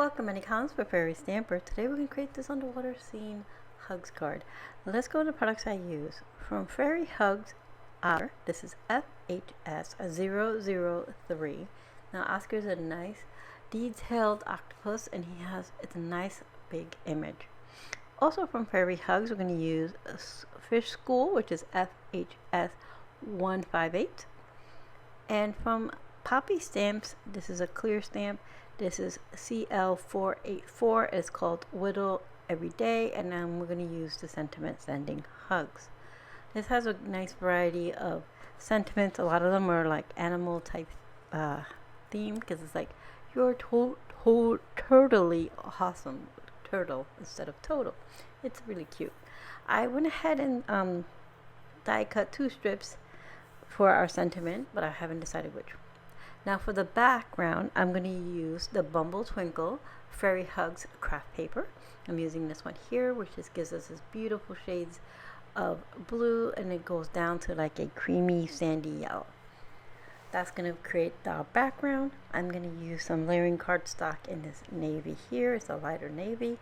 Welcome, Annie for Fairy Stamper. Today we're going to create this underwater scene hugs card. Let's go to the products I use. From Fairy Hugs, this is FHS003. Now Oscar's a nice detailed octopus and it's a nice big image. Also from Fairy Hugs, we're going to use Fish School, which is FHS158. And from PoppyStamps, this is a clear stamp. This is CL484. It's called Whittle Every Day, and then we're going to use the sentiment sending hugs. This has a nice variety of sentiments. A lot of them are like animal type theme, because it's like you're totally awesome turtle instead of total. It's really cute. I went ahead and die cut 2 strips for our sentiment, but I haven't decided which. Now for the background, I'm going to use the Bumble Twinkle Fairy Hugs craft paper. I'm using this one here, which just gives us this beautiful shades of blue, and it goes down to like a creamy sandy yellow. That's going to create our background. I'm going to use some layering cardstock in this navy here. It's a lighter navy,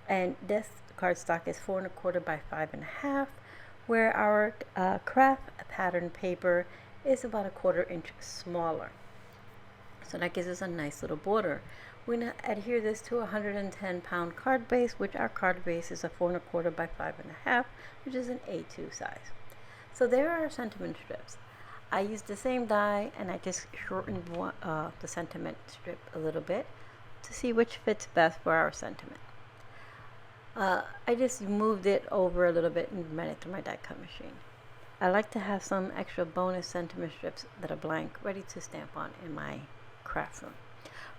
and this cardstock is 4 1/4 by 5 1/2, where our craft pattern paper is about 1/4 inch smaller. So that gives us a nice little border. We're going to adhere this to a 110-pound card base, which our card base is a 4 1/4 by 5 1/2, which is an A2 size. So there are our sentiment strips. I used the same die, and I just shortened the sentiment strip a little bit to see which fits best for our sentiment. I just moved it over a little bit and ran it through my die cut machine. I like to have some extra bonus sentiment strips that are blank, ready to stamp on in my craft room.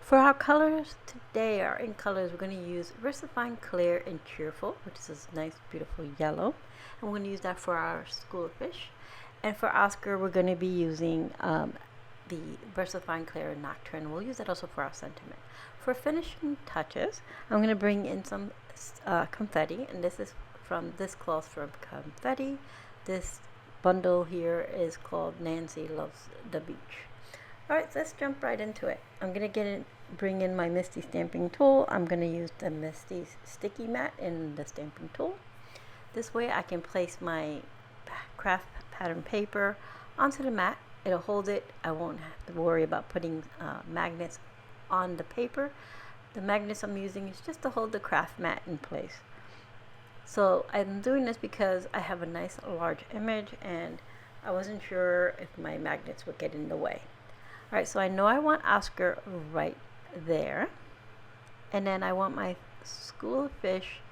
For our colors today, our ink colors, we're going to use VersaFine, Clair, and Cheerful, which is this nice, beautiful yellow. And we're going to use that for our School of Fish. And for Oscar, we're going to be using the VersaFine, Clair, and Nocturne. We'll use that also for our sentiment. For finishing touches, I'm going to bring in some confetti, and this is from this cloth from Confetti. This bundle here is called Nancy Loves the Beach. Alright, so let's jump right into it. I'm going to bring in my Misty stamping tool. I'm going to use the Misty sticky mat in the stamping tool. This way I can place my craft pattern paper onto the mat. It'll hold it. I won't have to worry about putting magnets on the paper. The magnets I'm using is just to hold the craft mat in place. So I'm doing this because I have a nice large image and I wasn't sure if my magnets would get in the way. Alright, so I know I want Oscar right there, and then I want my School of Fish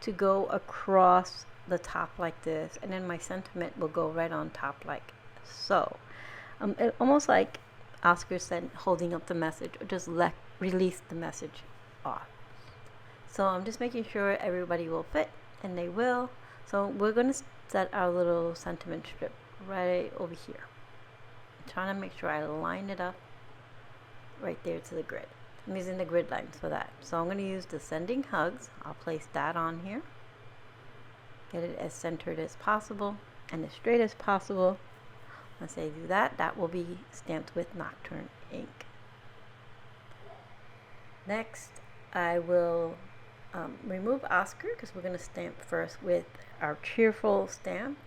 to go across the top like this, and then my sentiment will go right on top like so. Almost like Oscar said, holding up the message, or just release the message off. So I'm just making sure everybody will fit, and they will. So we're going to set our little sentiment strip right over here. I'm trying to make sure I line it up right there to the grid. I'm using the grid lines for that. So I'm going to use the sending hugs. I'll place that on here. Get it as centered as possible and as straight as possible. Once I do that, that will be stamped with Nocturne ink. Next, I will remove Oscar, because we're going to stamp first with our Cheerful stamp.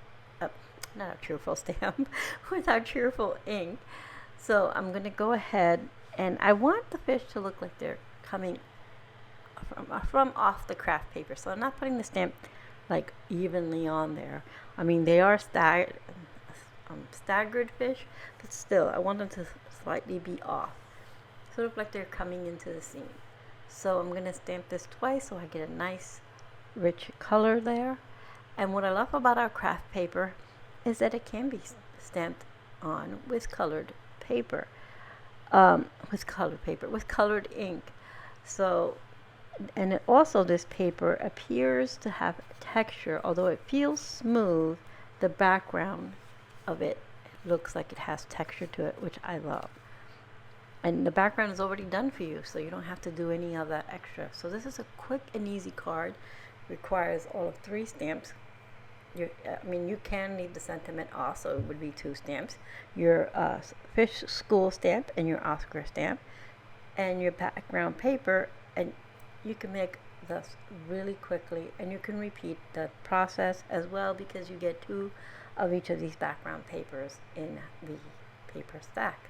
Not our Cheerful stamp, with our Cheerful ink. So I'm going to go ahead, and I want the fish to look like they're coming from off the craft paper. So I'm not putting the stamp like evenly on there. I mean, they are staggered fish, but still I want them to slightly be off, sort of like they're coming into the scene. So I'm going to stamp this twice so I get a nice rich color there. And what I love about our craft paper is that it can be stamped on with colored paper, with colored ink. So, and also this paper appears to have texture, although it feels smooth. The background of it looks like it has texture to it, which I love. And the background is already done for you, so you don't have to do any of that extra. So this is a quick and easy card. Requires all of 3 stamps. You can leave the sentiment off, so it would be 2 stamps. Your Fish School stamp and your Oscar stamp. And your background paper And you can make this really quickly, and you can repeat the process as well because you get 2 of each of these background papers in the paper stack.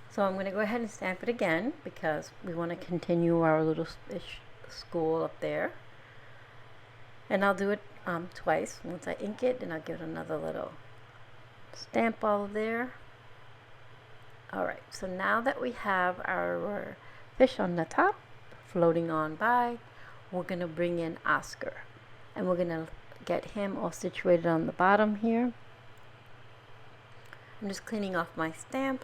So I'm going to go ahead and stamp it again because we want to continue our little fish school up there. And I'll do it twice. Once I ink it, then I'll give it another little stamp all there. Alright, so now that we have our fish on the top floating on by, we're going to bring in Oscar. And we're going to get him all situated on the bottom here. I'm just cleaning off my stamp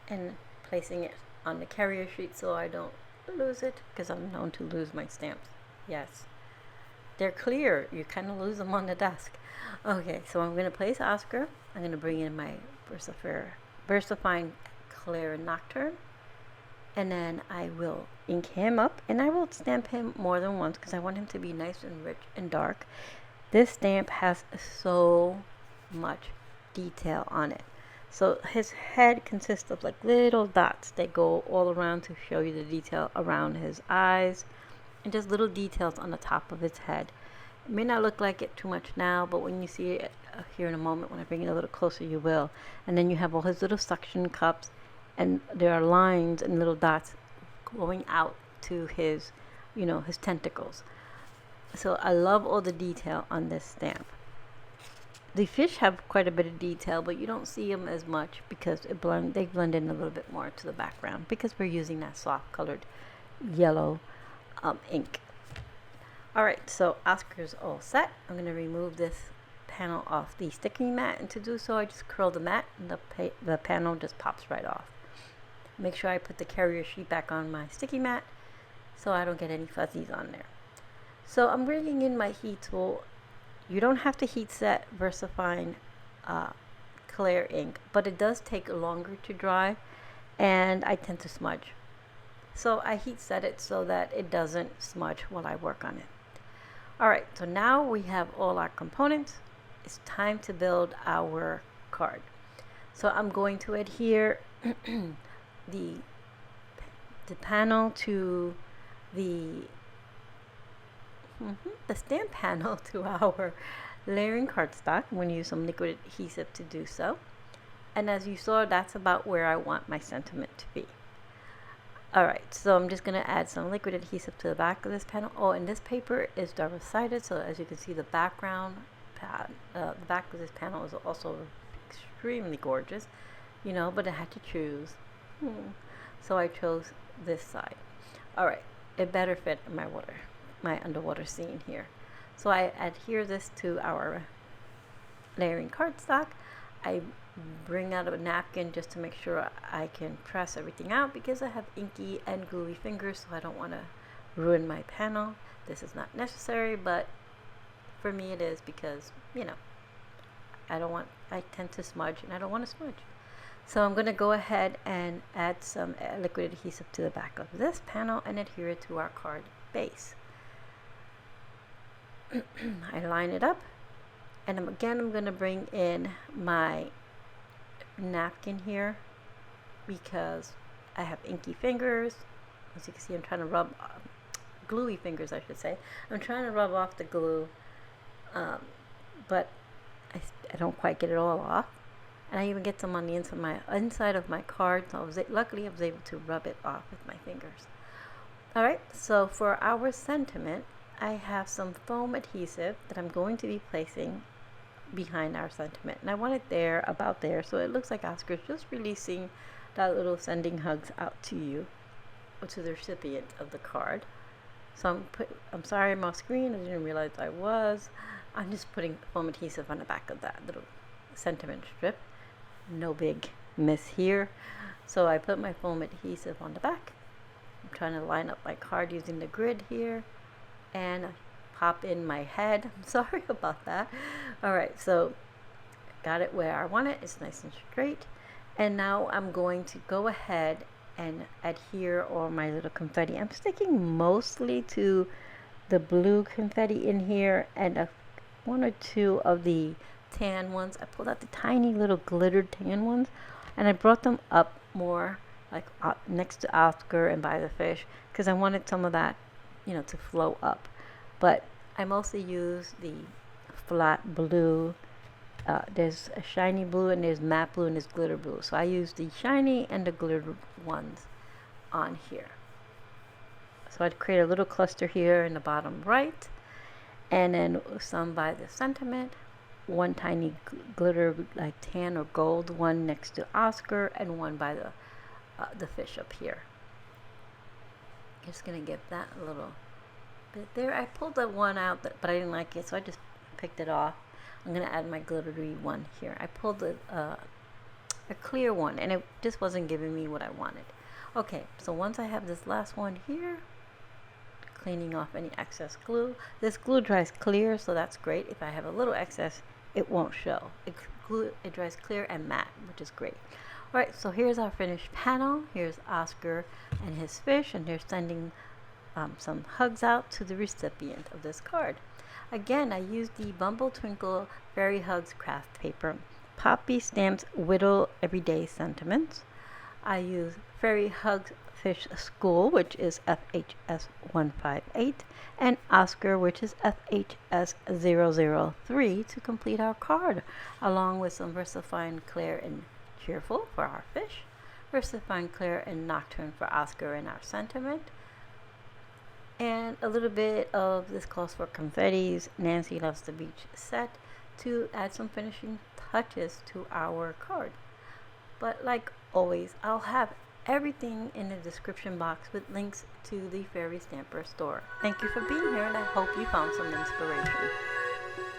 and placing it on the carrier sheet so I don't lose it, because I'm known to lose my stamps. Yes, they're clear. You kind of lose them on the desk. Okay, so I'm going to place Oscar. I'm going to bring in my VersaFine Clair Nocturne, and then I will ink him up, and I will stamp him more than once because I want him to be nice and rich and dark. This stamp has so much detail on it. So his head consists of like little dots that go all around to show you the detail around his eyes, and just little details on the top of his head. It may not look like it too much now, but when you see it here in a moment, when I bring it a little closer, you will. And then you have all his little suction cups, and there are lines and little dots going out to his, his tentacles. So I love all the detail on this stamp. The fish have quite a bit of detail, but you don't see them as much because they blend in a little bit more to the background because we're using that soft colored yellow ink. Alright, so Oscar's all set. I'm going to remove this panel off the sticking mat, and to do so I just curl the mat and the panel just pops right off. Make sure I put the carrier sheet back on my sticky mat so I don't get any fuzzies on there. So I'm bringing in my heat tool. You don't have to heat set VersaFine Clair ink, but it does take longer to dry, and I tend to smudge. So I heat set it so that it doesn't smudge while I work on it. Alright, so now we have all our components. It's time to build our card. So I'm going to adhere the panel to the stamp panel to our layering cardstock. I'm going to use some liquid adhesive to do so. And as you saw, that's about where I want my sentiment to be. Alright, so I'm just going to add some liquid adhesive to the back of this panel. Oh, and this paper is double-sided, so as you can see, the background, the back of this panel is also extremely gorgeous, but I had to choose. So I chose this side. Alright, it better fit my underwater scene here. So I adhere this to our layering cardstock. I bring out a napkin just to make sure I can press everything out because I have inky and gluey fingers, so I don't want to ruin my panel. This is not necessary, but for me it is because, I tend to smudge and I don't want to smudge. So I'm going to go ahead and add some liquid adhesive to the back of this panel and adhere it to our card base. I line it up, and I'm going to bring in my napkin here because I have inky fingers. As you can see, I'm trying to rub gluey fingers, I should say. I'm trying to rub off the glue, but I don't quite get it all off. And I even get some on the inside of my card, so luckily I was able to rub it off with my fingers. Alright, so for our sentiment, I have some foam adhesive that I'm going to be placing behind our sentiment. And I want it about there, so it looks like Oscar's just releasing that little sending hugs out to you, or to the recipient of the card. So I'm sorry I'm off screen, I didn't realize I was. I'm just putting foam adhesive on the back of that little sentiment strip. No big miss here. So I put my foam adhesive on the back. I'm trying to line up my card using the grid here, and pop in my head. I'm sorry about that. Alright, so got it where I want it. It's nice and straight. And now I'm going to go ahead and adhere all my little confetti. I'm sticking mostly to the blue confetti in here and one or two of the tan ones. I pulled out the tiny little glittered tan ones, and I brought them up more like next to Oscar and by the fish, because I wanted some of that, to flow up. But I mostly use the flat blue. There's a shiny blue and there's matte blue and there's glitter blue. So I use the shiny and the glitter ones on here. So I'd create a little cluster here in the bottom right, and then some by the sentiment, one tiny glitter like tan or gold one next to Oscar, and one by the fish up here. Just gonna get that a little bit there. I pulled that one out, but I didn't like it, so I just picked it off. I'm gonna add my glittery one here. I pulled a clear one, and it just wasn't giving me what I wanted. Okay, so once I have this last one here, cleaning off any excess glue. This glue dries clear, so that's great. If I have a little excess, it won't show. It dries clear and matte, which is great. Alright, so here's our finished panel. Here's Oscar and his fish, and they're sending some hugs out to the recipient of this card. Again, I used the Bumble Twinkle Fairy Hugs craft paper, PoppyStamps Whittle Everyday Sentiments. I use Fairy Hugs Fish School, which is FHS 158, and Oscar, which is FHS 003, to complete our card, along with some VersaFine Clair and Cheerful for our fish, VersaFine Clair and Nocturne for Oscar and our sentiment, and a little bit of this calls for Confetti's Nancy Loves the Beach set to add some finishing touches to our card. But like always, I'll have everything in the description box with links to the Fairy Stamper store. Thank you for being here, and I hope you found some inspiration.